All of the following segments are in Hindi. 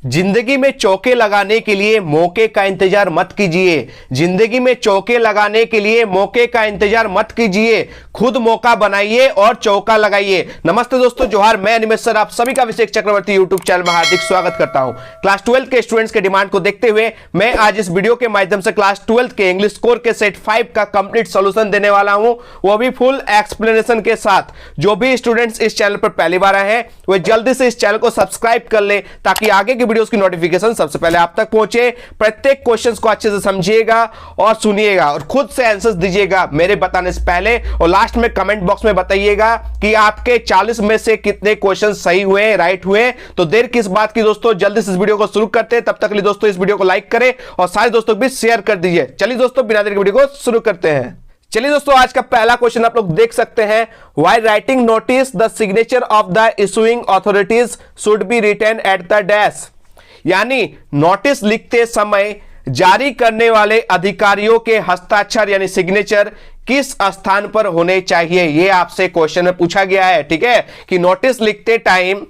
जिंदगी में चौके लगाने के लिए मौके का इंतजार मत कीजिए। जिंदगी में चौके लगाने के लिए मौके का इंतजार मत कीजिए, खुद मौका बनाइए और चौका लगाइए। नमस्ते दोस्तों, जोहार। मैं अनिमेश सर आप सभी का अभिषेक चक्रवर्ती यूट्यूब चैनल में हार्दिक स्वागत करता हूं। क्लास 12 के स्टूडेंट्स के डिमांड को देखते हुए मैं आज इस वीडियो के माध्यम से क्लास 12 के इंग्लिश कोर के सेट 5 का कंप्लीट सॉल्यूशन देने वाला हूं, वो भी फुल एक्सप्लेनेशन के साथ। जो भी स्टूडेंट्स इस चैनल पर पहली बार आए हैं वे जल्दी से इस चैनल को सब्सक्राइब कर ले ताकि आगे की वीडियोस की नोटिफिकेशन सबसे पहले आप तक पहुंचे। प्रत्येक क्वेश्चंस को अच्छे से समझिएगा और सुनिएगा और खुद से आंसर्स दीजिएगा मेरे बताने से पहले, और लास्ट में कमेंट बॉक्स में बताइएगा कि आपके 40 में से कितने क्वेश्चंस सही हुए, राइट हुए। तो देर किस बात की दोस्तों, जल्दी से इस वीडियो को शुरू करते हैं। तब तक के लिए दोस्तों इस वीडियो को लाइक करें और सारे दोस्तों को भी शेयर कर दीजिए। चलिए दोस्तों बिना देर के वीडियो को शुरू करते हैं। चलिए दोस्तों, आज का पहला क्वेश्चन आप लोग देख सकते हैं। Why writing notice the signature of the issuing authorities should be written at the dash. यानी नोटिस लिखते समय जारी करने वाले अधिकारियों के हस्ताक्षर यानी सिग्नेचर किस स्थान पर होने चाहिए, यह आपसे क्वेश्चन में पूछा गया है। ठीक है, कि नोटिस लिखते टाइम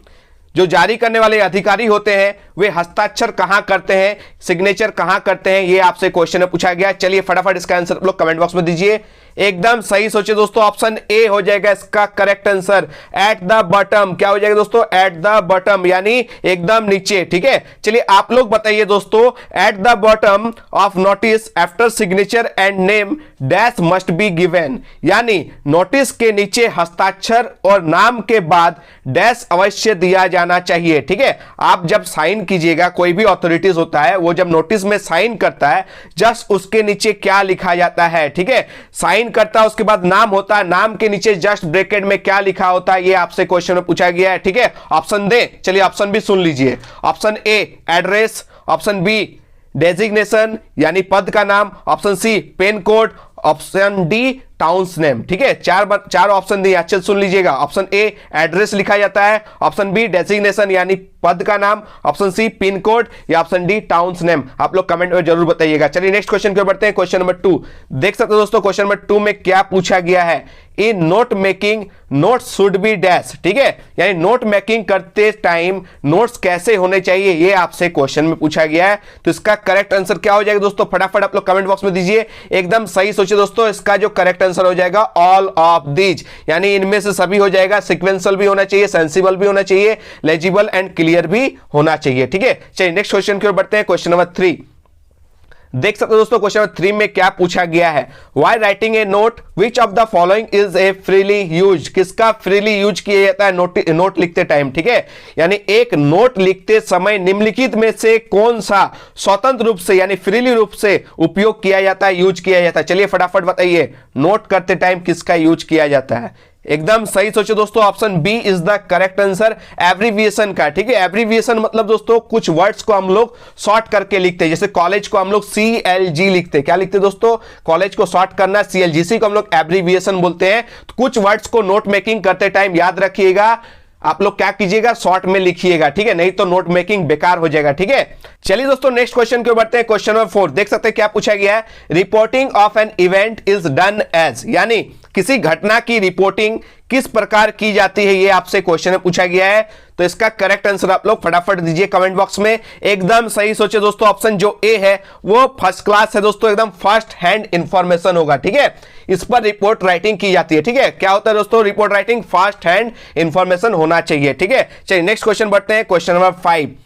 जो जारी करने वाले अधिकारी होते हैं वे हस्ताक्षर कहां करते हैं, सिग्नेचर कहां करते हैं, यह आपसे क्वेश्चन में पूछा गया। चलिए फटाफट इसका आंसर आप लोग कमेंट बॉक्स में दीजिए। एकदम सही सोचिए दोस्तों, ऑप्शन ए हो जाएगा इसका correct answer. At the bottom, क्या हो जाएगा दोस्तों, एट द बॉटम यानी एकदम नीचे। ठीक है, चलिए आप लोग बताइए दोस्तों, at the bottom of notice after signature and name dash must be given. यानी नोटिस के नीचे हस्ताक्षर और नाम के बाद डैश अवश्य दिया जाना चाहिए। ठीक है, आप जब साइन कीजिएगा, कोई भी अथॉरिटीज होता है वो जब नोटिस में साइन करता है जस्ट उसके नीचे क्या लिखा जाता है। ठीक है, साइन करता है उसके बाद नाम होता है, नाम के नीचे जस्ट ब्रैकेट में क्या लिखा होता है, ये आपसे क्वेश्चन में पूछा गया है। ठीक है, ऑप्शन दे, चलिए ऑप्शन भी सुन लीजिए। Option A address, option B designation यानी पद का नाम, option C pin code, option D town's name. ठीक है, चार ऑप्शन दिए, अच्छे सुन लीजिएगा। ऑप्शन ए एड्रेस लिखा जाता है, ऑप्शन बी डेजिग्नेशन यानी पद का नाम, ऑप्शन सी पिन कोड या ऑप्शन डी टाउन्स नेम। आप लोग कमेंट में जरूर बताइएगा। चलिए नेक्स्ट क्वेश्चन पे बढ़ते हैं। क्वेश्चन नंबर 2 देख सकते हो दोस्तों, क्वेश्चन नंबर 2 में क्या पूछा गया है। In note making notes should be dash. ठीक है, यानी नोट मेकिंग करते टाइम नोट्स कैसे होने चाहिए, ये आपसे क्वेश्चन में पूछा गया है। तो इसका करेक्ट आंसर क्या हो जाएगा दोस्तों, फटाफट आप लोग कमेंट बॉक्स में दीजिए। एकदम सही सोचिए दोस्तों, इसका जो करेक्ट आंसर हो जाएगा ऑल ऑफ दीज, यानी इनमें से सभी हो जाएगा। सीक्वेंशियल भी होना चाहिए, सेंसिबल भी होना चाहिए, लेजिबल एंड क्लियर भी होना चाहिए। ठीक है, चलिए नेक्स्ट क्वेश्चन की ओर बढ़ते हैं। क्वेश्चन नंबर 3 देख सकते हो दोस्तों, क्वेश्चन नंबर 3 में क्या पूछा गया है। Why writing a note which of the following is a freely use. किसका फ्रीली यूज किया जाता है नोट लिखते टाइम। ठीक है, यानी एक नोट लिखते समय निम्नलिखित में से कौन सा स्वतंत्र रूप से यानी फ्रीली रूप से उपयोग किया जाता है, यूज किया जाता है। चलिए फटाफट बताइए, नोट करते टाइम किसका यूज किया जाता है। एकदम सही सोचो दोस्तों, option B is the correct answer, abbreviation का। ठीक है, एब्रीविएशन मतलब दोस्तों कुछ वर्ड्स को हम लोग शॉर्ट करके लिखते हैं। जैसे कॉलेज को हम लोग CLG लिखते हैं, क्या लिखते हैं दोस्तों, कॉलेज को शॉर्ट करना CLGC को हम लोग एब्रीविएशन बोलते हैं। तो कुछ वर्ड्स को नोट मेकिंग करते टाइम याद रखिएगा, आप लोग क्या कीजिएगा, शॉर्ट में लिखिएगा। ठीक है, नहीं तो नोट मेकिंग बेकार हो जाएगा। ठीक है, चलिए दोस्तों नेक्स्ट क्वेश्चन की ओर बढ़ते हैं। क्वेश्चन नंबर 4 देख सकते हैं क्या पूछा गया है। Reporting of an event is done as, यानी किसी घटना की रिपोर्टिंग किस प्रकार की जाती है, ये आपसे क्वेश्चन में पूछा गया है। तो इसका करेक्ट आंसर आप लोग फटाफट दीजिए कमेंट बॉक्स में। एकदम सही सोचे दोस्तों, ऑप्शन जो ए है वो फर्स्ट क्लास है दोस्तों, एकदम फर्स्ट हैंड इंफॉर्मेशन होगा। ठीक है, इस पर रिपोर्ट राइटिंग की जाती है। ठीक है, क्या होता है दोस्तों, report writing first hand information होना चाहिए। ठीक है, चलिए नेक्स्ट क्वेश्चन बढ़ते हैं। क्वेश्चन नंबर 5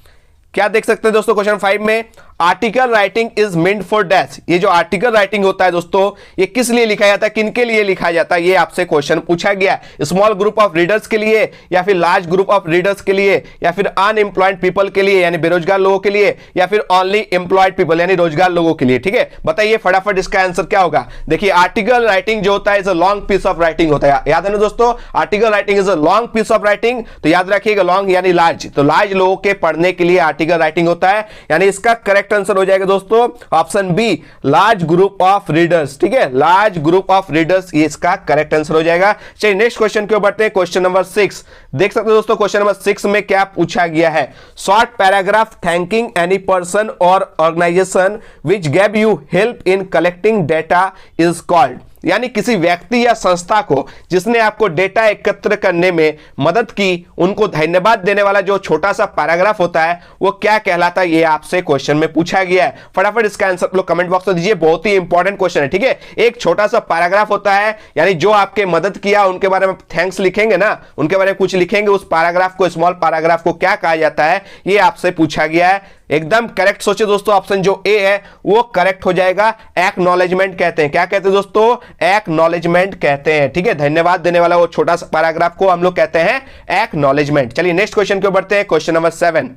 क्या देख सकते हैं दोस्तों, क्वेश्चन 5 में article writing is meant for dash. ये जो आर्टिकल राइटिंग होता है दोस्तों, ये किस लिए लिखा जाता है, किनके लिए लिखा जाता है, ये आपसे क्वेश्चन पूछा गया। स्मॉल ग्रुप ऑफ रीडर्स के लिए या फिर लार्ज ग्रुप ऑफ रीडर्स के लिए या फिर अनएम्प्लॉयड पीपल के लिए यानी बेरोजगार लोगों के लिए या फिर ओनली एम्प्लॉयड पीपल यानी रोजगार लोगों के लिए। ठीक है, बताइए फटाफट इसका आंसर क्या होगा। देखिए आर्टिकल राइटिंग जो होता है is a long piece of writing होता है, याद है ना दोस्तों, article writing is a long piece of writing. तो याद रखिएगा लॉन्ग यानी लार्ज, तो लार्ज लोगों के पढ़ने के लिए आर्टिकल राइटिंग होता है, यानी इसका करेक्ट आंसर हो जाएगा दोस्तों option B large group of readers. ठीक है, लार्ज ग्रुप ऑफ रीडर्स ये इसका करेक्ट आंसर हो जाएगा। चलिए नेक्स्ट क्वेश्चन की ओर बढ़ते हैं। क्वेश्चन नंबर 6 देख सकते हो दोस्तों, क्वेश्चन नंबर 6 में क्या पूछा गया है। Short paragraph thanking any person or organisation which gave you help in collecting data is called. यानी किसी व्यक्ति या संस्था को जिसने आपको डेटा एकत्र करने में मदद की, उनको धन्यवाद देने वाला जो छोटा सा पैराग्राफ होता है वो क्या कहलाता है, ये आपसे क्वेश्चन में पूछा गया है। फटाफट इसका आंसर आप लोग कमेंट बॉक्स में दीजिए, बहुत ही इंपॉर्टेंट क्वेश्चन है। ठीक है, एक छोटा सा पैराग्राफ होता है, यानी जो आपके मदद किया उनके बारे में थैंक्स लिखेंगे ना, उनके बारे में कुछ लिखेंगे, उस पैराग्राफ को, स्मॉल पैराग्राफ को क्या कहा जाता है, ये आपसे पूछा गया है। एकदम करेक्ट सोचे दोस्तों, ऑप्शन जो ए है वो करेक्ट हो जाएगा। एक्नॉलेजमेंट कहते हैं, क्या कहते हैं दोस्तों, एक्नॉलेजमेंट कहते हैं। ठीक है, धन्यवाद देने वाला वो छोटा सा पैराग्राफ को हम लोग कहते हैं एक्नॉलेजमेंट। चलिए नेक्स्ट क्वेश्चन को बढ़ते हैं, question number 7।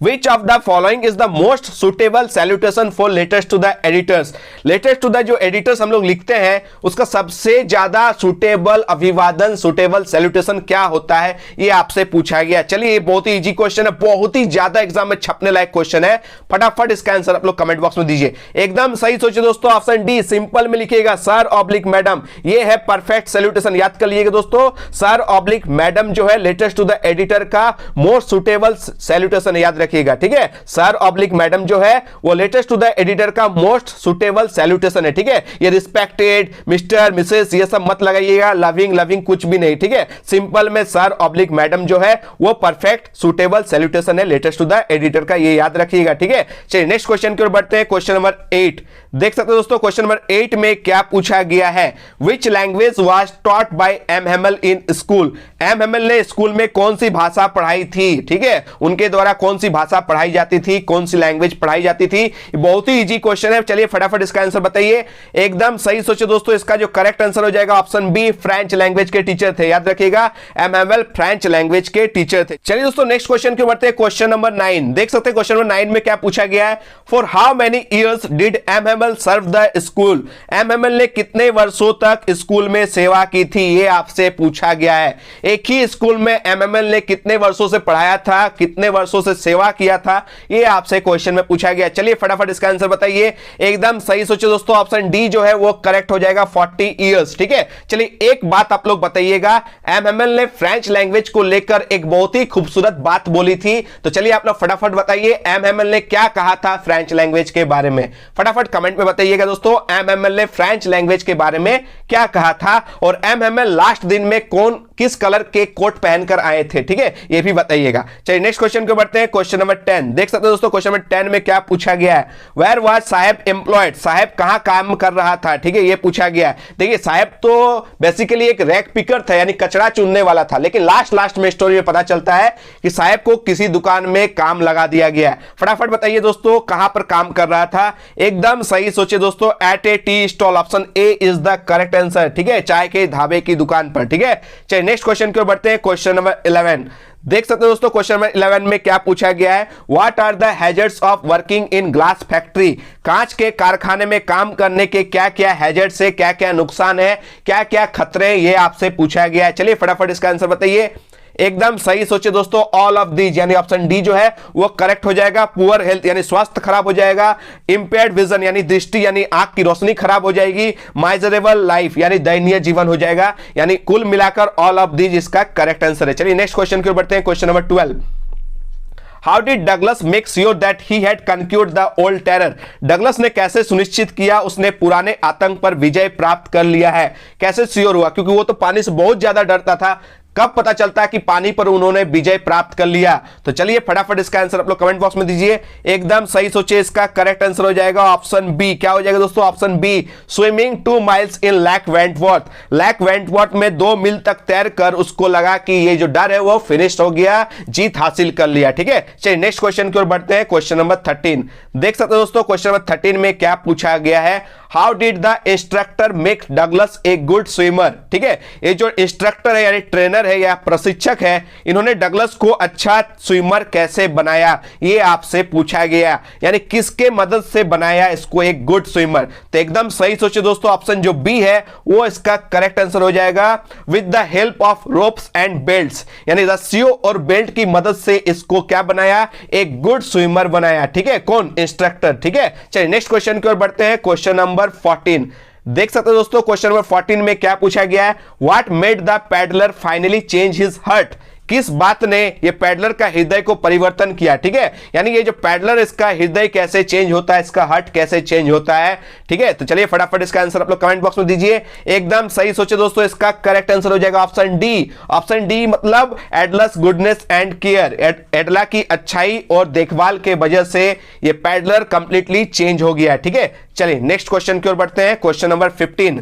Which of the following is the most suitable salutation for letters to the editors? Letters to the जो editors हम लोग लिखते हैं उसका सबसे ज्यादा सुटेबल अभिवादन, सुटेबल सैल्यूटेशन क्या होता है, ये आपसे पूछा गया। चलिए ये बहुत ही इजी क्वेश्चन है, बहुत ही ज्यादा एग्जाम में छपने लायक क्वेश्चन है। फटाफट इसका आंसर आप लोग कमेंट बॉक्स में दीजिए। एकदम सही सोचिए दोस्तों, ऑप्शन डी सिंपल में लिखिएगा, सर ऑब्लिक मैडम, ये है परफेक्ट सैल्यूटेशन। याद कर लीजिएगा दोस्तों, सर ऑब्लिक मैडम जो है लेटर्स टू द एडिटर का मोस्ट सुटेबल सैल्यूटेशन, याद रखिएगा। ठीक है, सर ऑब्लिक मैडम जो है वो लेटेस्ट टू द एडिटर का मोस्ट सुटेबल सैल्यूटेशन है। ठीक है, ये रिस्पेक्टेड, मिस्टर, मिसेस ये सब मत लगाइएगा, लविंग लविंग कुछ भी नहीं। ठीक है, सिंपल में सर ऑब्लिक मैडम जो है वो परफेक्ट सुटेबल सैल्यूटेशन है लेटेस्ट टू द एडिटर का, ये याद रखिएगा। ठीक है, चलिए नेक्स्ट क्वेश्चन की ओर बढ़ते हैं, क्वेश्चन नंबर 8। देख सकते हो दोस्तों, क्वेश्चन नंबर 8 में क्या पूछा गया है, which language was taught by M Hamel in school? M Hamel ने स्कूल में कौन सी भाषा पढ़ाई थी? ठीक है, उनके द्वारा कौन सी भाषा पढ़ाई जाती थी, कौन सी लैंग्वेज पढ़ाई जाती थी? बहुत ही इजी क्वेश्चन है। चलिए फटाफट इसका आंसर बताइए। एकदम सही सोचे दोस्तों, इसका जो करेक्ट आंसर हो जाएगा ऑप्शन बी, फ्रेंच लैंग्वेज के टीचर थे। याद रखिएगा, एम हेमल फ्रेंच लैंग्वेज के टीचर थे। चलिए दोस्तों नेक्स्ट क्वेश्चन की बढ़ते हैं, क्वेश्चन नंबर 9। देख सकते हैं क्वेश्चन नंबर 9 में क्या पूछा गया है, for how many years did M Hamel serve the school? M Hamel ने कितने वर्षों तक स्कूल में सेवा की थी, ये आपसे पूछा गया है। एक ही स्कूल में एम हेमल ने कितने वर्षों से पढ़ाया था, कितने वर्षों से सेवा किया था, ये आपसे क्वेश्चन में पूछा गया। चलिए फटाफट इसका आंसर बताइए। एकदम सही सोचे दोस्तों, ऑप्शन डी जो है वो करेक्ट हो जाएगा, 40 इयर्स। ठीक है, चलिए एक बात आप लोग बताइएगा, एम हेमल ने फ्रेंच लैंग्वेज को लेकर एक बहुत ही खूबसूरत बात बोली थी, तो चलिए आप लोग फटाफट बताइए एम हेमल ने क्या कहा था फ्रेंच लैंग्वेज के बारे में। फटाफट कमेंट में बताइएगा दोस्तों, एम हेमल ने फ्रेंच लैंग्वेज के बारे में क्या कहा था, और एम हेमल लास्ट दिन में किस कलर के कोट पहनकर आए थे। ठीक है, ये भी बताइएगा। चलिए नेक्स्ट क्वेश्चन को बढ़ते हैं, क्वेश्चन नंबर 10। देख सकते हो दोस्तों, क्वेश्चन नंबर 10 में क्या पूछा गया है, वेयर वाज साहेब एम्प्लॉयड? साहेब कहां काम कर रहा था? ठीक है, ये पूछा गया है। देखिए साहेब तो बेसिकली एक रैक पिकर था, यानी कचरा चुनने वाला था, लेकिन लास्ट में स्टोरी में पता चलता है कि साहेब को किसी दुकान में काम लगा दिया गया है। फटाफट बताइए दोस्तों, कहां पर काम कर रहा था? एकदम सही सोचे दोस्तों, at a tea stall, option A is the correct answer. ठीक है, चाय के ढाबे की दुकान पर। ठीक है, चलिए नेक्स्ट क्वेश्चन की ओर बढ़ते हैं, क्वेश्चन नंबर 11। देख सकते हो दोस्तों, क्वेश्चन नंबर 11 में क्या पूछा गया है, what are the hazards of working in glass factory? कांच के कारखाने में काम करने के क्या क्या हैजर्ड्स है, क्या क्या नुकसान है, क्या क्या खतरे, ये आपसे पूछा गया है। चलिए फटाफट इसका आंसर बताइए। एकदम सही सोचे दोस्तों, ऑल ऑफ दीज, यानी ऑप्शन डी जो है वो करेक्ट हो जाएगा। पुअर हेल्थ यानी स्वास्थ्य खराब हो जाएगा, इंपेयर्ड विजन यानी दृष्टि यानी आंख की रोशनी खराब हो जाएगी, माइजरेबल लाइफ यानी दयनीय जीवन हो जाएगा, यानी कुल मिलाकर ऑल ऑफ दीज इसका करेक्ट आंसर है। चलिए नेक्स्ट क्वेश्चन की ओर बढ़ते हैं, question number 12। How did Douglas make sure that he had conquered the old terror? Douglas ने कैसे सुनिश्चित किया उसने पुराने आतंक पर विजय प्राप्त कर लिया है? कैसे श्योर हुआ? क्योंकि वो तो पानी से बहुत ज्यादा डरता था। कब पता चलता है कि पानी पर उन्होंने विजय प्राप्त कर लिया? तो चलिए फटाफट इसका आंसर आप लोग कमेंट बॉक्स में दीजिए। एकदम सही सोचिए, इसका करेक्ट आंसर हो जाएगा ऑप्शन बी। क्या हो जाएगा दोस्तों? Option B, swimming 2 miles in lake Wentworth. Lake Wentworth में 2 मील तक तैरकर उसको लगा कि ये जो डर है वो फिनिश हो गया, जीत हासिल कर लिया। ठीक है, चलिए नेक्स्ट क्वेश्चन की ओर बढ़ते हैं, क्वेश्चन नंबर 13। देख सकते हो दोस्तों, क्वेश्चन नंबर 13 में क्या पूछा गया है, how did the instructor make Douglas a good swimmer? ठीक है, ये जो इंस्ट्रक्टर है यानी ट्रेनर है या प्रशिक्षक है, इन्होंने डगलस को अच्छा स्विमर कैसे बनाया, ये आपसे पूछा गया, यानी किसके मदद से बनाया इसको एक गुड स्विमर? तो एकदम सही सोचिए दोस्तों, ऑप्शन जो बी है वो इसका करेक्ट आंसर हो जाएगा, with the help of ropes and belts, यानी रस्सियों और बेल्ट की मदद से इसको क्या बनाया, एक गुड स्विमर बनाया। ठीक है, कौन? इंस्ट्रक्टर। ठीक है, चलिए नेक्स्ट क्वेश्चन की ओर बढ़ते हैं, क्वेश्चन नंबर 14। देख सकते हो दोस्तों, क्वेश्चन नंबर 14 में क्या पूछा गया है, what made the peddler finally change his heart? किस बात ने ये पैडलर का हृदय को परिवर्तन किया, ठीक है, यानी ये जो पैडलर इसका हृदय कैसे चेंज होता है, इसका हार्ट कैसे चेंज होता है, ठीक है। तो चलिए फटाफट इसका आंसर आप लोग कमेंट बॉक्स में दीजिए, एकदम सही सोचे दोस्तों, इसका करेक्ट आंसर हो जाएगा ऑप्शन डी। ऑप्शन डी मतलब एडलस गुडनेस एंड केयर, एडला की अच्छाई और देखभाल के वजह से ये पैडलर कंप्लीटली चेंज हो गया, ठीक है। चलिए नेक्स्ट क्वेश्चन की ओर बढ़ते हैं, क्वेश्चन नंबर 15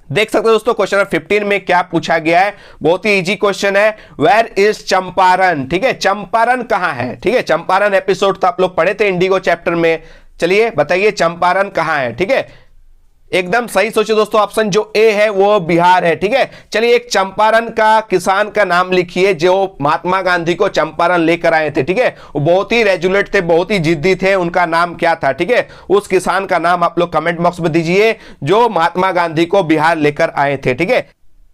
देख सकते हो दोस्तों। क्वेश्चन नंबर 15 में क्या पूछा गया है, बहुत ही इजी क्वेश्चन है, वेयर इज चंपारण, ठीक है, चंपारण कहां है, ठीक है। चंपारण एपिसोड तो आप लोग पढ़े थे इंडिगो चैप्टर में, चलिए बताइए चंपारण कहां है, ठीक है, एकदम सही सोचिए दोस्तों, ऑप्शन जो ए है वो बिहार है, ठीक है। चलिए एक चंपारण का किसान का नाम लिखिए जो महात्मा गांधी को चंपारण लेकर आए थे, ठीक है, वो बहुत ही रेजुलेट थे, बहुत ही जिद्दी थे, उनका नाम क्या था, ठीक है, उस किसान का नाम आप लोग कमेंट बॉक्स में दीजिए जो महात्मा गांधी को बिहार लेकर आए थे, ठीक है।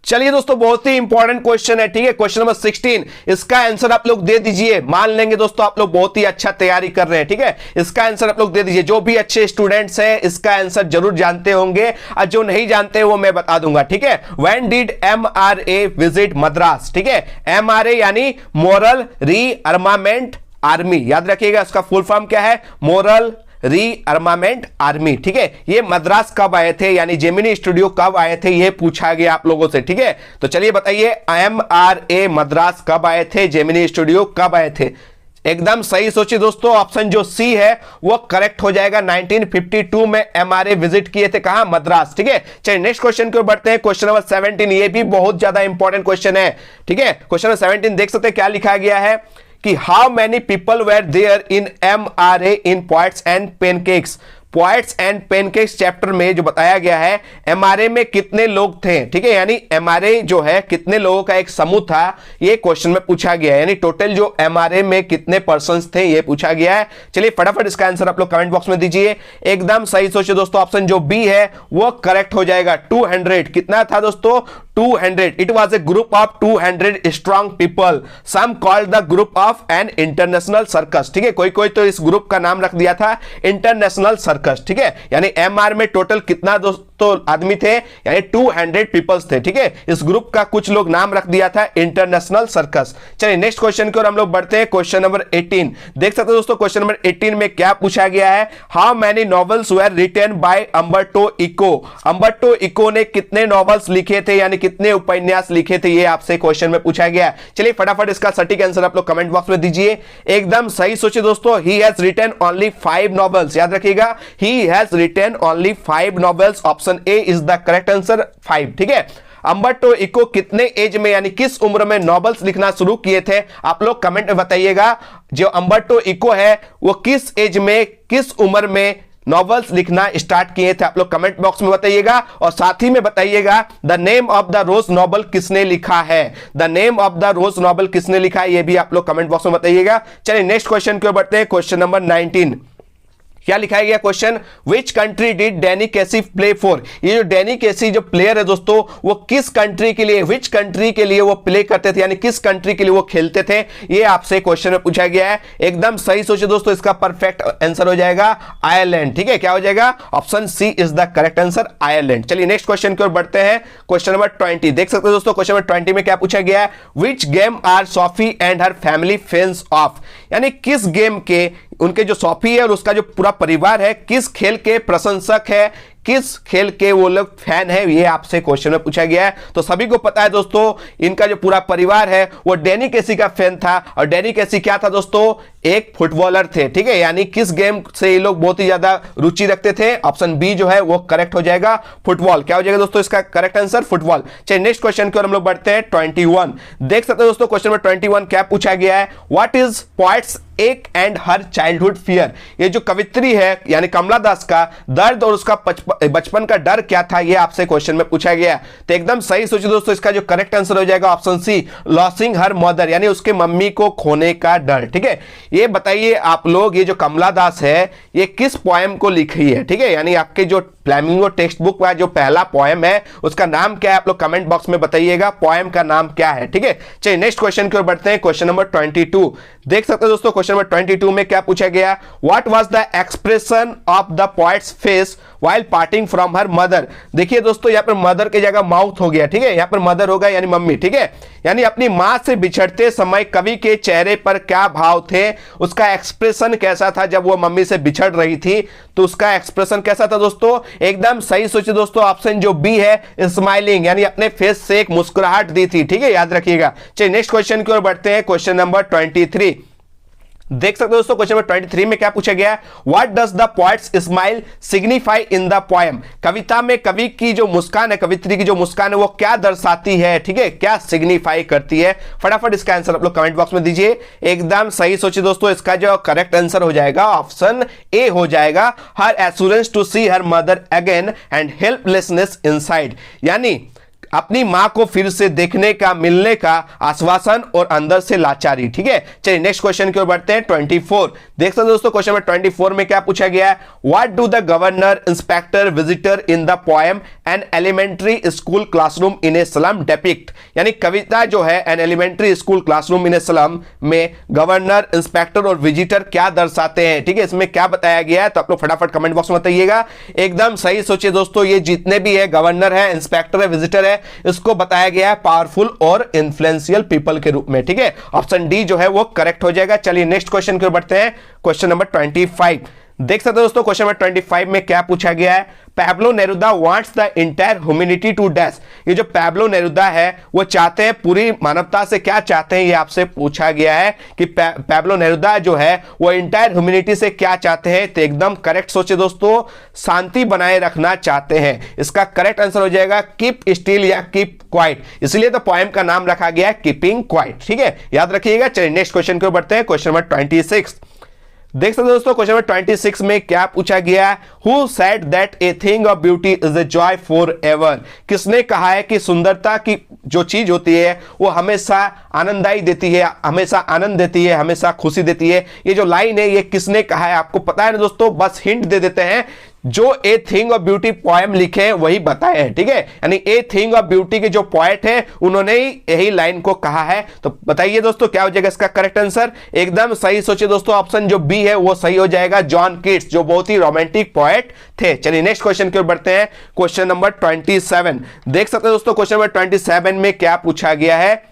चलिए दोस्तों बहुत ही इंपॉर्टेंट क्वेश्चन है, ठीक है, क्वेश्चन नंबर 16, इसका आंसर आप लोग दे दीजिए, मान लेंगे दोस्तों आप लोग बहुत ही अच्छा तैयारी कर रहे हैं, ठीक है, इसका आंसर आप लोग दे दीजिए, जो भी अच्छे स्टूडेंट्स हैं इसका आंसर जरूर जानते होंगे और जो नहीं जानते वो मैं बता दूंगा, ठीक है। When did MRA visit Madras, ठीक है, MRA यानी मोरल रीअर्मामेंट आर्मी, याद रखिएगा इसका फुल फॉर्म क्या है, मोरल रीअर्मामेंट आर्मी, ठीक है। ये मद्रास कब आए थे, यानी जेमिनी स्टूडियो कब आए थे, ये पूछा गया आप लोगों से, ठीक है। तो चलिए बताइए MRA मद्रास कब आए थे, जेमिनी स्टूडियो कब आए थे, एकदम सही सोचिए दोस्तों, ऑप्शन जो सी है वो करेक्ट हो जाएगा। 1952 में MRA विजिट किए थे, कहां, मद्रास, ठीक है। चलिए नेक्स्ट क्वेश्चन की ओर बढ़ते हैं, क्वेश्चन नंबर 17, ये भी बहुत ज्यादा इंपॉर्टेंट क्वेश्चन है, ठीक है। क्वेश्चन नंबर 17 देख सकते हैं क्या लिखा गया है कि how many people were there in MRA in poets and pancakes, poets and pancakes chapter में जो बताया गया है MRA में कितने लोग थे, ठीक है, यानी MRA जो है कितने लोगों का एक समूह था, ये क्वेश्चन में पूछा गया है, यानी टोटल जो MRA में कितने पर्संस थे ये पूछा गया है। चलिए फटाफट इसका आंसर आप लोग कमेंट बॉक्स में दीजिए, एकदम सही सोचिए दोस्तों, ऑप्शन जो बी है वो करेक्ट हो जाएगा। 200 कितना था दोस्तों, 200, it was a group of 200 strong people, some called the group of an international circus, ठीक है, कोई कोई तो इस ग्रुप का नाम रख दिया था इंटरनेशनल सर्कस, ठीक है, यानी MR में टोटल कितना दोस्तों आदमी थे, यानी 200 पीपल्स थे, ठीक है, इस ग्रुप का कुछ लोग नाम रख दिया था इंटरनेशनल सर्कस। चलिए नेक्स्ट क्वेश्चन की ओर हम लोग बढ़ते हैं, क्वेश्चन नंबर 18 देख सकते हो दोस्तों। क्वेश्चन नंबर 18 में क्या पूछा गया है, how many novels were written by Umberto Eco, Umberto Eco ने कितने नॉवेल्स लिखे थे, यानी कितने उपन्यास लिखे थे, ये आपसे क्वेश्चन में पूछा गया। चलिए फटाफट इसका सटीक आंसर आप लोग कमेंट बॉक्स में दीजिए, एकदम सही सोचिए दोस्तों, he has written only 5 novels, याद रखिएगा, he has written only 5 novels, option A is the correct answer 5, ठीक है। अम्बर्टो इको कितने एज में यानी किस उम्र में नॉवेल्स लिखना शुरू किए थे, आप लोग कमेंट में बताइएगा। जो अम्बर्टो इको है वो किस एज में, किस उम्र में नॉवेल्स लिखना स्टार्ट किए थे, आप लोग कमेंट बॉक्स में बताइएगा। और साथ ही में बताइएगा the name of the rose novel किसने लिखा है, the name of the rose novel किसने लिखा है, ये भी आप लोग कमेंट बॉक्स में बताइएगा। चलिए नेक्स्ट क्वेश्चन की ओर बढ़ते हैं, क्वेश्चन नंबर 19 क्या लिखा गया question, which country did Danny कैसी प्ले फॉर, ये जो डैनी कैसी जो प्लेयर है दोस्तों वो किस कंट्री के लिए, विच कंट्री के लिए वो प्ले करते थे, यानी किस कंट्री के लिए वो खेलते थे, ये आपसे क्वेश्चन में पूछा गया है। एकदम सही सोचिए दोस्तों, इसका परफेक्ट आंसर हो जाएगा आयरलैंड, ठीक है, क्या हो जाएगा, option C is the correct answer Ireland. चलिए नेक्स्ट क्वेश्चन की ओर बढ़ते हैं, क्वेश्चन नंबर 20 देख सकते हो दोस्तों। क्वेश्चन नंबर 20 में क्या पूछा गया है, which game are Sophie and her family fans of, यानी किस गेम के उनके जो सोफी है और उसका जो पूरा परिवार है किस खेल के प्रशंसक है, किस खेल के वो लोग फैन है, ये आपसे क्वेश्चन में पूछा गया है। तो सभी को पता है दोस्तों इनका जो पूरा परिवार है वो डैनी कैसी का फैन था, और डैनी कैसी क्या था दोस्तों, एक फुटबॉलर थे, ठीक है, यानी किस गेम से ये लोग बहुत ही ज्यादा रुचि रखते थे, ऑप्शन बी जो है वो करेक्ट हो जाएगा, फुटबॉल, क्या हो जाएगा दोस्तों इसका करेक्ट आंसर फुटबॉल। चलिए नेक्स्ट क्वेश्चन की ओर हम लोग बढ़ते हैं, 21 देख सकते हैं दोस्तों। क्वेश्चन नंबर 21 क्या पूछा गया है, व्हाट इज पोएट्स एक एंड हर चाइल्डहुड फियर, ये जो कवित्री है यानी कमला दास का दर्द और उसका बचपन का डर क्या था, ये आपसे क्वेश्चन में पूछा गया। तो एकदम सही सोचिए दोस्तों, इसका जो करेक्ट आंसर हो जाएगा option C, losing her mother, यानी उसके मम्मी को खोने का डर, ठीक है। ये बताइए आप लोग, ये जो कमला दास है ये किस पोएम को लिखी है, ठीक है, यानी आपके जो फ्लेमिंगो टेक्स्ट बुक का जो पहला पोएम है उसका नाम क्या है, आप लोग कमेंट बॉक्स में बताइएगा पोएम का नाम क्या है। ठीक है, चलिए नेक्स्ट क्वेश्चन की ओर बढ़ते हैं। क्वेश्चन नंबर 22 देख सकते हैं दोस्तों। क्वेश्चन नंबर 22 में क्या पूछा गया, what was the expression of the poet's face while parting from her mother. देखिए दोस्तों, यहाँ पर मदर की जगह माउथ हो गया। ठीक है, यहाँ पर मदर होगा यानी मम्मी। ठीक है, यानी अपनी मां से बिछड़ते समय कवि के चेहरे पर क्या भाव थे, उसका एक्सप्रेशन कैसा था जब वो मम्मी से बिछड़ रही थी, तो उसका एक्सप्रेशन कैसा था दोस्तों। एकदम सही सोचिए दोस्तों, ऑप्शन जो बी है, स्माइलिंग, यानी अपने फेस से एक मुस्कुराहट दी थी। ठीक है, याद रखिएगा। चलिए नेक्स्ट क्वेश्चन की ओर बढ़ते हैं। क्वेश्चन नंबर 23 देख सकते हो दोस्तों। क्वेश्चन नंबर 23 में क्या पूछा गया, what does the poet's smile signify in the poem. कविता में कवि की जो मुस्कान है, कवित्री की जो मुस्कान है, वो क्या दर्शाती है। ठीक है, क्या सिग्निफाई करती है। फटाफट इसका आंसर आप लोग कमेंट बॉक्स में दीजिए। एकदम सही सोचिए दोस्तों, इसका जो करेक्ट आंसर हो जाएगा ऑप्शन ए हो जाएगा, her assurance to see her mother again and helplessness inside, यानी अपनी मां को फिर से देखने का, मिलने का आश्वासन और अंदर से लाचारी। ठीक है, चलिए नेक्स्ट क्वेश्चन की ओर बढ़ते हैं। 24 देख सकते दोस्तों। क्वेश्चन में 24 में क्या पूछा गया है, what do the governor inspector visitor in the poem an elementary school classroom in a slum depict, यानी कविता जो है an elementary school classroom in a slum में गवर्नर, इंस्पेक्टर और विजिटर क्या दर्शाते हैं। ठीक है, इसमें क्या बताया गया है, तो आप लोग फटाफट कमेंट बॉक्स में बताइएगा। एकदम सही सोचिए दोस्तों, ये जितने भी है, गवर्नर है, इंस्पेक्टर है, विजिटर है, इसको बताया गया है पावरफुल और इन्फ्लुएंशियल पीपल के रूप में। ठीक है, ऑप्शन डी जो है वो करेक्ट हो जाएगा। चलिए नेक्स्ट क्वेश्चन की ओर बढ़ते हैं। क्वेश्चन नंबर 25 देख सकते हो दोस्तों। क्वेश्चन नंबर 25 में क्या पूछा गया है, Pablo Neruda wants the entire humanity to dash. ये जो पैब्लो नेरुदा है वो चाहते हैं, पूरी मानवता से क्या चाहते हैं, ये आपसे पूछा गया है कि पैब्लो नेरुदा जो है वो इंटायर ह्यूमैनिटी से क्या चाहते हैं। तो एकदम करेक्ट सोचे दोस्तों, शांति बनाए रखना चाहते हैं। इसका करेक्ट आंसर हो जाएगा कीप स्टिल या कीप क्वाइट, इसलिए तो पोएम का नाम रखा गया है कीपिंग क्वाइट। ठीक है, याद रखिएगा। चलिए नेक्स्ट क्वेश्चन की ओर बढ़ते हैं। क्वेश्चन नंबर 26 देख सकते हो दोस्तों। क्वेश्चन नंबर 26 में क्या पूछा गया है, who said that a thing of beauty is a joy for ever. किसने कहा है कि सुंदरता की जो चीज होती है वो हमेशा आनंददायी देती है, हमेशा आनंद देती है, हमेशा खुशी देती है। ये जो लाइन है ये किसने कहा है, आपको पता है ना दोस्तों, बस हिंट दे देते हैं। जो a thing of beauty poem लिखे हैं वही बताए हैं। ठीक है, यानी ए थिंग ऑफ ब्यूटी के जो पोएट है उन्होंने ही यही लाइन को कहा है। तो बताइए दोस्तों क्या हो जाएगा इसका करेक्ट आंसर। एकदम सही सोचिए दोस्तों, ऑप्शन जो बी है वो सही हो जाएगा, जॉन कीट्स, जो बहुत ही रोमांटिक पोएट थे। चलिए नेक्स्ट क्वेश्चन की ओर बढ़ते हैं। क्वेश्चन नंबर 27 देख सकते हैं दोस्तों। क्वेश्चन नंबर 27 में क्या पूछा गया है,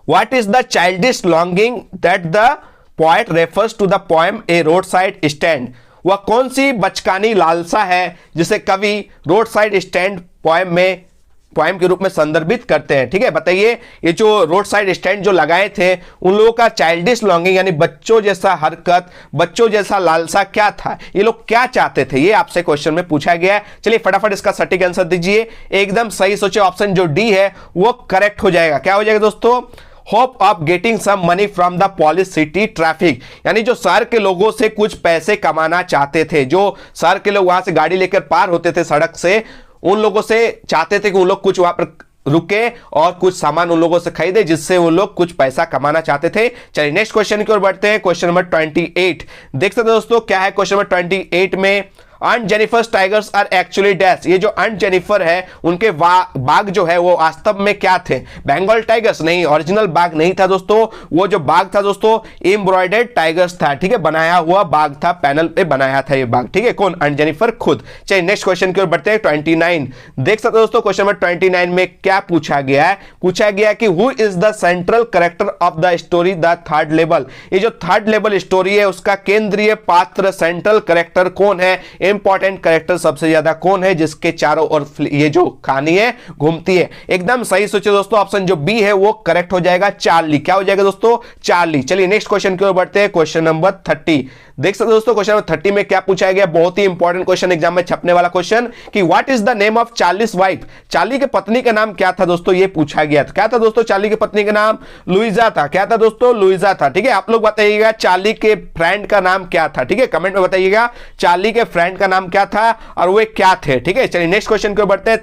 what is the childish longing that the poet refers to the poem a roadside stand. वह कौन सी बचकानी लालसा है जिसे कवि रोड साइड स्टैंड पोएम के रूप में संदर्भित करते हैं। ठीक है, बताइए ये जो रोड साइड स्टैंड जो लगाए थे उन लोगों का चाइल्डिश लॉन्गिंग यानी बच्चों जैसा हरकत, बच्चों जैसा लालसा क्या था, ये लोग क्या चाहते थे, ये आपसे क्वेश्चन में पूछा गया है। चलिए फटाफट इसका सटीक आंसर दीजिए। एकदम सही सोचे, ऑप्शन जो डी है वो करेक्ट हो जाएगा। क्या हो जाएगा दोस्तों, hope of getting some money from the polish city traffic, यानी जो शहर के लोगों से कुछ पैसे कमाना चाहते थे, जो शहर के लोग वहां से गाड़ी लेकर पार होते थे सड़क से, उन लोगों से चाहते थे कि उन लोग कुछ वहां पर रुके और कुछ सामान उन लोगों से खरीदे जिससे वो लोग कुछ पैसा कमाना चाहते थे। चलिए नेक्स्ट क्वेश्चन की ओर बढ़ते हैं। क्वेश्चन नंबर 28 देख सकते हैं दोस्तों, क्या है क्वेश्चन नंबर 28 में, अर्न Jennifer's tigers are actually dash. ये जो अर्न जेनिफर है उनके बाघ जो है वो वास्तव में क्या थे, बंगाल टाइगर्स नहीं, ओरिजिनल बाघ नहीं था दोस्तों। वो जो बाघ था दोस्तों एम्ब्रॉयडर्ड टाइगर्स था। ठीक है, बनाया हुआ बाघ था, पैनल पे बनाया था ये बाघ। ठीक है, कौन, अर्न जेनिफर खुद। चलिए नेक्स्ट क्वेश्चन की ओर बढ़ते हैं। 29 देख सकते हो दोस्तों। क्वेश्चन नंबर 29 में क्या पूछा गया है, पूछा गया कि who is the central character of the story the third level. ये जो थर्ड लेवल स्टोरी है उसका केंद्रीय पात्र, सेंट्रल कैरेक्टर कौन है, इंपॉर्टेंट कैरेक्टर सबसे ज्यादा कौन है जिसके चारों ओर ये जो कहानी है घूमती है। एकदम सही सोचिए दोस्तों, ऑप्शन जो बी है वो करेक्ट हो जाएगा, चार्ली। क्या हो जाएगा दोस्तों, चार्ली। चलिए नेक्स्ट क्वेश्चन की ओर बढ़ते हैं। क्वेश्चन नंबर 30 देख सकते हो दोस्तों। क्वेश्चन नंबर 30 में क्या पूछा गया, बहुत ही इंपॉर्टेंट क्वेश्चन, एग्जाम में छपने वाला क्वेश्चन, कि what is the name of Charlie's wife. Charlie के पत्नी का नाम क्या था दोस्तों, ये पूछा गया था। क्या था दोस्तों, चार्ली की पत्नी का नाम लुइजा था। क्या था दोस्तों, लुइजा था। ठीक है, आप लोग बताइएगा चार्ली के फ्रेंड का नाम क्या था। ठीक है, कमेंट में बताइएगा चार्ली के फ्रेंड का नाम क्या था और वे क्या थे। ठीक है, चलिए नेक्स्ट क्वेश्चन को बढ़ते हैं।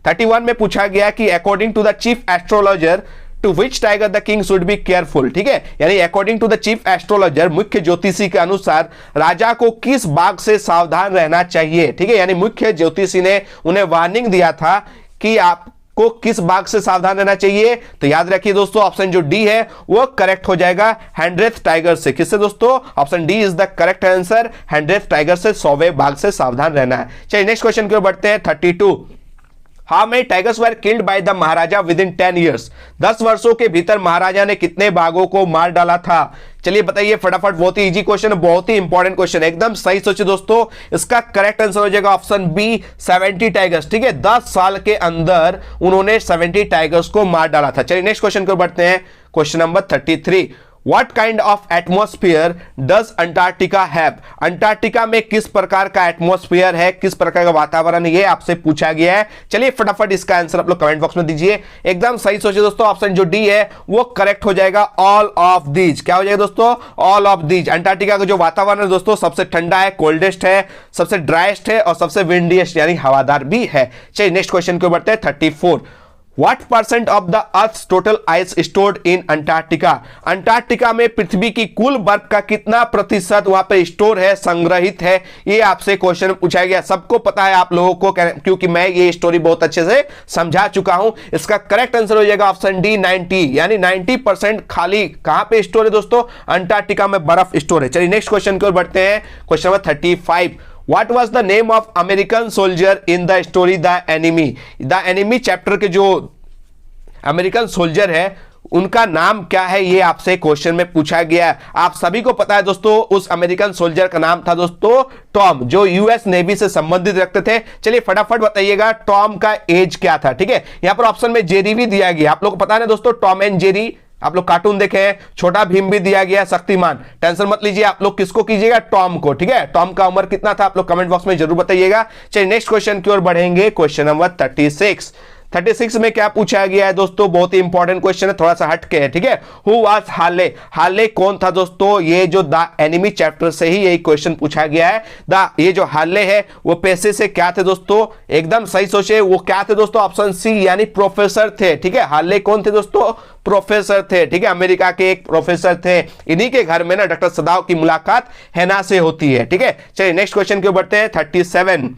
31 में पूछा गया कि according to the chief astrologer to which tiger the king should be careful, ठीक है, यानी according to the chief astrologer, मुख्य ज्योतिषी के अनुसार राजा को किस बाघ से सावधान रहना चाहिए, ठीक है, यानी मुख्य ज्योतिषी ने उन्हें वार्निंग दिया था कि आपको किस बाघ से सावधान रहना चाहिए। तो याद रखिए दोस्तों, ऑप्शन जो डी है वो करेक्ट हो जाएगा हेनरेथ टाइगर से। किससे दोस्तों? Option D is the correct answer, hundredth tiger से 100वें बाघ से सावधान रहना है। चलिए नेक्स्ट क्वेश्चन की ओर बढ़ते हैं। 32, how many tigers were killed by the Maharaja with in 10 years, 10 वर्षों के भीतर महाराजा ने कितने बाघों को मार डाला था? चलिए बताइए फटाफट, बहुत ही इजी क्वेश्चन, बहुत ही इंपॉर्टेंट क्वेश्चन, एकदम सही सोचिए दोस्तों। इसका करेक्ट आंसर हो जाएगा ऑप्शन बी 70 टाइगर्स, ठीक है, 10 साल के अंदर उन्होंने 70 टाइगर्स को मार डाला था। चलिए नेक्स्ट क्वेश्चन को बढ़ते हैं। Question number 33, What kind of atmosphere does Antarctica have? Antarctica में किस प्रकार का एटमॉस्फेयर है, किस प्रकार का वातावरण है, ये आपसे पूछा गया है। चलिए फटाफट इसका आंसर आप लोग कमेंट बॉक्स में दीजिए। एकदम सही सोचिए दोस्तों, ऑप्शन जो डी है वो करेक्ट हो जाएगा, ऑल ऑफ दीज। क्या हो जाएगा दोस्तों? All of these. अंटार्कटिका का जो वातावरण है दोस्तों, सबसे ठंडा है, कोल्डेस्ट है, सबसे ड्राइस्ट है और सबसे विंडीएस्ट यानी हवादार भी है। चलिए नेक्स्ट क्वेश्चन को बढ़ते हैं। 34, What % of the Earth's total ice stored in Antarctica? Antarctica में पृथ्वी की कुल बर्फ का कितना प्रतिशत वहां पर स्टोर है, संग्रहित है? ये आपसे क्वेश्चन पूछा गया। सबको पता है आप लोगों को, क्योंकि मैं ये स्टोरी बहुत अच्छे से समझा चुका हूं। इसका करेक्ट आंसर हो जाएगा ऑप्शन डी 90, यानी 90% खाली कहां पे स्टोर है दोस्तों? अंटार्कटिका में बर्फ स्टोर है। चलिए नेक्स्ट क्वेश्चन की ओर बढ़ते हैं। Question number 35, What was the name of American soldier in the story The Enemy? The Enemy chapter के जो अमेरिकन सोल्जर है उनका नाम क्या है, ये आपसे क्वेश्चन में पूछा गया है। आप सभी को पता है दोस्तों, उस अमेरिकन सोल्जर का नाम था दोस्तों टॉम, जो यूएस नेवी से संबंधित रखते थे। चलिए फटाफट बताइएगा टॉम का एज क्या था, ठीक है। यहां पर ऑप्शन में जेरी भी दिया गया, आप लोग को पता है ना दोस्तों, टॉम एंड जेरी, आप लोग कार्टून देखे हैं, छोटा भीम भी दिया गया, शक्तिमान। टेंशन मत लीजिए, आप लोग किसको कीजिएगा? टॉम को, ठीक है। टॉम का उम्र कितना था आप लोग कमेंट बॉक्स में जरूर बताइएगा। चलिए नेक्स्ट क्वेश्चन की ओर बढ़ेंगे। क्वेश्चन नंबर 36 में क्या पूछा गया है दोस्तों? बहुत ही इंपॉर्टेंट क्वेश्चन है, थोड़ा सा हटके है, ठीक है। Who was Harley? हार्ले कौन था दोस्तों? ये जो द एनिमी चैप्टर से ही यही क्वेश्चन पूछा गया है। ये जो हार्ले है वो पेशे से क्या थे दोस्तों? एकदम सही सोचे, वो क्या थे दोस्तों? ऑप्शन सी यानी प्रोफेसर थे, ठीक है। हार्ले कौन थे दोस्तों? प्रोफेसर थे, ठीक है, अमेरिका के एक प्रोफेसर थे। इन्हीं के घर में ना डॉक्टर सदाव की मुलाकात हैना से होती है, ठीक है। चलिए नेक्स्ट क्वेश्चन के ऊपर बढ़ते हैं। 37,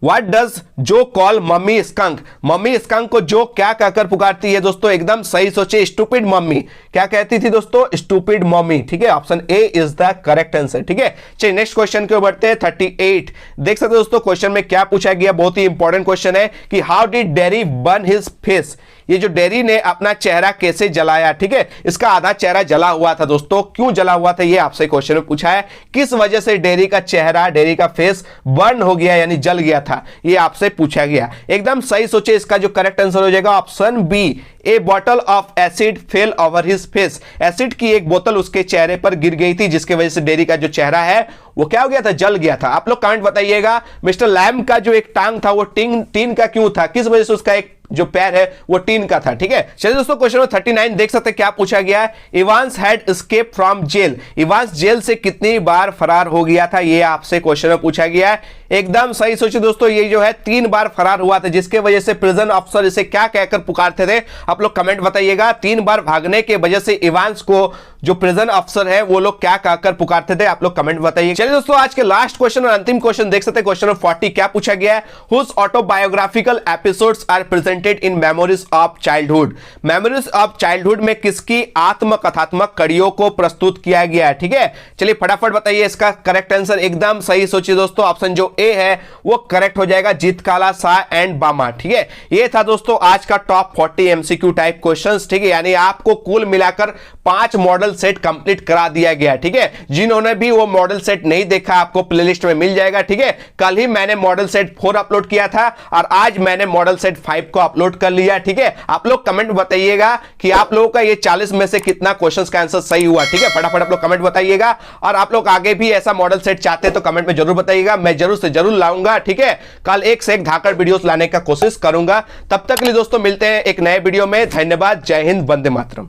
What does जो call mummy skunk? Mummy skunk को जो क्या कहकर पुकारती है दोस्तों? एकदम सही सोचे, स्टूपिड मम्मी। क्या कहती थी दोस्तों? स्टूपिड मम्मी, ठीक है। Option A is the correct answer, ठीक है। चलिए नेक्स्ट क्वेश्चन के बढ़ते हैं। 38, देख सकते हो दोस्तों क्वेश्चन में क्या पूछा गया, बहुत ही इंपॉर्टेंट क्वेश्चन है कि how did dairy burn his face? ये जो डेरी ने अपना चेहरा कैसे जलाया, ठीक है। इसका आधा चेहरा जला हुआ था दोस्तों, क्यों जला हुआ था ये आपसे क्वेश्चन में पूछा है। किस वजह से डेरी का चेहरा, डेरी का फेस बर्न हो गया यानी जल गया था, ये आपसे पूछा गया। एकदम सही सोचे, इसका जो करेक्ट आंसर हो जाएगा option B, a bottle of acid fell over his face. Acid की एक बोतल उसके चेहरे पर गिर गई थी, जिसकी वजह से डेरी का जो चेहरा है वो क्या हो गया था? जल गया था। आप लोग कमेंट बताइएगा, मिस्टर लैम का जो एक टांग था वो टीन का क्यों था? किस वजह से उसका एक जो पैर है वो टीन का था, ठीक है। चलिए दोस्तों क्वेश्चन नंबर 39 देख सकते हैं क्या पूछा गया है। Evans had escape from jail. Evans jail से कितनी बार फरार हो गया था, ये आपसे क्वेश्चन में पूछा गया है। एकदम सही सोचिए दोस्तों, ये जो है 3 बार फरार हुआ था, जिसके वजह से प्रिजन ऑफिसर इसे क्या कहकर पुकारते थे? आप लोग कमेंट बताइएगा। 3 बार भागने के वजह से इवांस को जो प्रिजन ऑफिसर है वो लोग क्या कहकर पुकारते थे? आप लोग कमेंट बताइए। चलिए दोस्तों आज के लास्ट क्वेश्चन और अंतिम क्वेश्चन देख सकते हैं। क्वेश्चन नंबर 40 क्या पूछा गया है? Whose autobiographical episodes are presented in memories of childhood. Memories of childhood में किसकी आत्मकथात्मक कड़ियों को प्रस्तुत किया गया है, ठीक है। चलिए फटाफट बताइए इसका करेक्ट आंसर। एकदम सही सोचिए दोस्तों, ऑप्शन जो ए है वो करेक्ट हो जाएगा, जीतकाला, शाह एंड बामा, ठीक है। ये था दोस्तों आज का टॉप 40 एमसीक्यू टाइप क्वेश्चंस, ठीक है। यानी आपको कुल मिलाकर 5 मॉडल सेट कंप्लीट करा दिया गया, ठीक है। जिन्होंने भी वो मॉडल सेट नहीं देखा आपको प्लेलिस्ट में मिल जाएगा, ठीक है। कल ही मैंने मॉडल सेट 4 अपलोड किया था और आज मैंने मॉडल सेट 5 को अपलोड कर लिया, ठीक है। आप लोग कमेंट बताइएगा कि आप लोगों का ये 40 में से कितना क्वेश्चंस का आंसर सही हुआ, ठीक है। फटाफट आप लोग कमेंट बताइएगा। और आप लोग आगे भी ऐसा मॉडल सेट चाहते हैं तो कमेंट में जरूर बताइएगा, मैं जरूर से जरूर लाऊंगा, ठीक है। कल एक से एक धाकड़ वीडियोस लाने का कोशिश करूंगा। तब तक के लिए दोस्तों मिलते हैं एक नए वीडियो में। धन्यवाद, जय हिंद, वंदे मातरम।